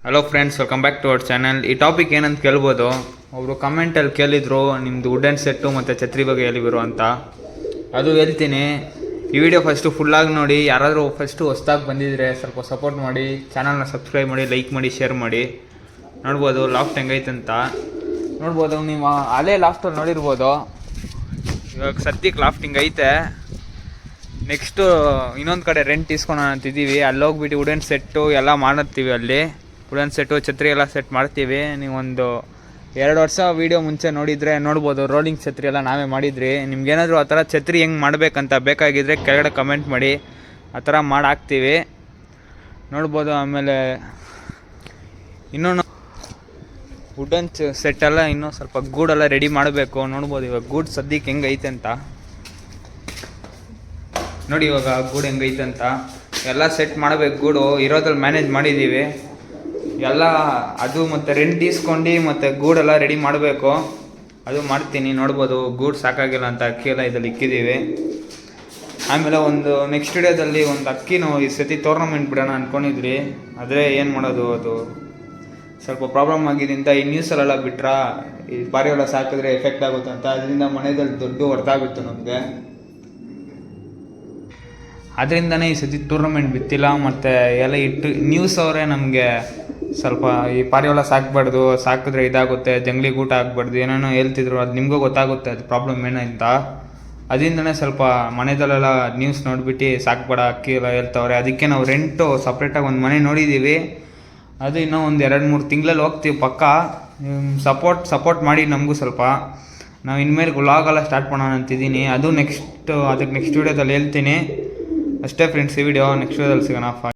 Hello friends, welcome back to our channel. ಈ topic ಏನಂತ ಕೇಳ್ಬೋದು. ಒಬ್ಬರು ಕಮೆಂಟಲ್ಲಿ ಕೇಳಿದ್ರು ನಿಮ್ಮದು ವುಡನ್ ಸೆಟ್ಟು ಮತ್ತು ಛತ್ರಿ ಬಗ್ಗೆ ಹೇಳಿದ್ರು ಅಂತ. ಅದು ಹೇಳ್ತೀನಿ. ಈ ವಿಡಿಯೋ ಫಸ್ಟು ಫುಲ್ಲಾಗಿ ನೋಡಿ. ಯಾರಾದರೂ ಫಸ್ಟು ಹೊಸ್ದಾಗಿ ಬಂದಿದ್ರೆ ಸ್ವಲ್ಪ ಸಪೋರ್ಟ್ ಮಾಡಿ, ಚಾನಲ್ನ ಸಬ್ಸ್ಕ್ರೈಬ್ ಮಾಡಿ, ಲೈಕ್ ಮಾಡಿ, ಶೇರ್ ಮಾಡಿ. ನೋಡ್ಬೋದು ಲಾಫ್ಟ್ ಹೆಂಗೈತೆ ಅಂತ ನೋಡ್ಬೋದು. ನೀವು ಅಲ್ಲೇ ಲಾಫ್ಟಲ್ಲಿ ನೋಡಿರ್ಬೋದು. ಇವಾಗ ಸದ್ಯಕ್ಕೆ ಲಾಫ್ಟಿಂಗ್ ಐತೆ. ನೆಕ್ಸ್ಟು ಇನ್ನೊಂದು ಕಡೆ ರೆಂಟ್ ಇಸ್ಕೊಳೋಣ ಅಂತಿದ್ದೀವಿ. ಅಲ್ಲಿ ಹೋಗ್ಬಿಟ್ಟು ವುಡನ್ ಸೆಟ್ಟು ಎಲ್ಲ ಮಾಡಿರ್ತೀವಿ. ಅಲ್ಲಿ ವುಡನ್ ಸೆಟ್ಟು ಛತ್ರಿ ಎಲ್ಲ ಸೆಟ್ ಮಾಡ್ತೀವಿ. ನೀವೊಂದು 2 ವರ್ಷ ವೀಡಿಯೋ ಮುಂಚೆ ನೋಡಿದರೆ ನೋಡ್ಬೋದು. ರೋಲಿಂಗ್ ಛತ್ರಿ ಎಲ್ಲ ನಾವೇ ಮಾಡಿದ್ರಿ. ನಿಮ್ಗೇನಾದರೂ ಆ ಥರ ಛತ್ರಿ ಹೆಂಗೆ ಮಾಡಬೇಕಂತ ಬೇಕಾಗಿದ್ದರೆ ಕೆಳಗಡೆ ಕಮೆಂಟ್ ಮಾಡಿ, ಆ ಥರ ಮಾಡಾಕ್ತೀವಿ. ನೋಡ್ಬೋದು. ಆಮೇಲೆ ಇನ್ನೂ ವುಡನ್ ಸೆಟ್ಟೆಲ್ಲ ಇನ್ನೂ ಸ್ವಲ್ಪ ಗೂಡೆಲ್ಲ ರೆಡಿ ಮಾಡಬೇಕು. ನೋಡ್ಬೋದು ಇವಾಗ ಗೂಡು ಸದ್ಯಕ್ಕೆ ಹೆಂಗೈತೆ ಅಂತ ನೋಡಿ. ಇವಾಗ ಗೂಡು ಹೆಂಗೈತೆ ಅಂತ ಎಲ್ಲ ಸೆಟ್ ಮಾಡಬೇಕು. ಗೂಡು ಇರೋದ್ರಲ್ಲಿ ಮ್ಯಾನೇಜ್ ಮಾಡಿದ್ದೀವಿ ಎಲ್ಲ. ಅದು ಮತ್ತು ರೆಂಟ್ ಇಸ್ಕೊಂಡು ಮತ್ತು ಗೂಡೆಲ್ಲ ರೆಡಿ ಮಾಡಬೇಕು. ಅದು ಮಾಡ್ತೀನಿ. ನೋಡ್ಬೋದು ಗೂಡು ಸಾಕಾಗಿಲ್ಲ ಅಂತ ಅಕ್ಕಿ ಎಲ್ಲ ಇದ್ರಲ್ಲಿ ಇಕ್ಕಿದ್ದೀವಿ. ಆಮೇಲೆ ಒಂದು ನೆಕ್ಸ್ಟ್ ವಿಡಿಯೋದಲ್ಲಿ ಒಂದು ಅಕ್ಕಿನೂ ಈ ಸತಿ ಟೂರ್ನಮೆಂಟ್ ಬಿಡೋಣ ಅಂದ್ಕೊಂಡಿದ್ರಿ. ಆದರೆ ಏನು ಮಾಡೋದು, ಅದು ಸ್ವಲ್ಪ ಪ್ರಾಬ್ಲಮ್ ಆಗಿದೆ ಅಂತ ಈ ನ್ಯೂಸಲ್ಲೆಲ್ಲ ಬಿಟ್ರಾ ಈ ಪಾರಿವಾಳ ಸಾಕಿದ್ರೆ ಎಫೆಕ್ಟ್ ಆಗುತ್ತೆ ಅಂತ. ಅದರಿಂದ ಮನೆಯಲ್ಲಿ ದುಡ್ಡು ಹೊರತಾಗುತ್ತೆ ನಮಗೆ. ಅದರಿಂದನೇ ಈ ಸತಿ ಟೂರ್ನಮೆಂಟ್ ಬಿತ್ತಿಲ್ಲ. ಮತ್ತು ಎಲ್ಲ ಇಟ್ಟು ನ್ಯೂಸ್ ಅವರೇ ನಮಗೆ ಸ್ವಲ್ಪ ಈ ಪಾರಿವಾಳ ಸಾಕಬಾರ್ದು, ಸಾಕಿದ್ರೆ ಇದಾಗುತ್ತೆ, ಜಂಗ್ಲಿಗೆ ಊಟ ಹಾಕ್ಬಾರ್ದು ಏನೇನೋ ಹೇಳ್ತಿದ್ರು. ಅದು ನಿಮಗೂ ಗೊತ್ತಾಗುತ್ತೆ ಅದು ಪ್ರಾಬ್ಲಮ್ ಏನಂತ. ಅದರಿಂದನೇ ಸ್ವಲ್ಪ ಮನೆಯಲ್ಲೆಲ್ಲ ನ್ಯೂಸ್ ನೋಡಿಬಿಟ್ಟು ಸಾಕಬೇಡ ಅಕ್ಕಿ ಎಲ್ಲ ಹೇಳ್ತವ್ರೆ. ಅದಕ್ಕೆ ನಾವು ರೆಂಟು ಸಪ್ರೇಟಾಗಿ ಒಂದು ಮನೆ ನೋಡಿದ್ದೀವಿ. ಅದು ಇನ್ನೂ ಒಂದು 2-3 ತಿಂಗಳಲ್ಲಿ ಹೋಗ್ತೀವಿ ಪಕ್ಕ. ಸಪೋರ್ಟ್ ಮಾಡಿ ನಮಗೂ ಸ್ವಲ್ಪ. ನಾವು ಇನ್ಮೇಲೆ ವ್ಲಾಗೆಲ್ಲ ಸ್ಟಾರ್ಟ್ ಮಾಡೋಣ ಅಂತಿದ್ದೀನಿ. ಅದು ನೆಕ್ಸ್ಟ್ ವೀಡಿಯೋದಲ್ಲಿ ಹೇಳ್ತೀನಿ. ಅಷ್ಟೇ ಫ್ರೆಂಡ್ಸ್, ಈ ವಿಡಿಯೋ ನೆಕ್ಸ್ಟ್ ವಿಡಿಯೋದಲ್ಲಿ ಸಿಗೋಣ.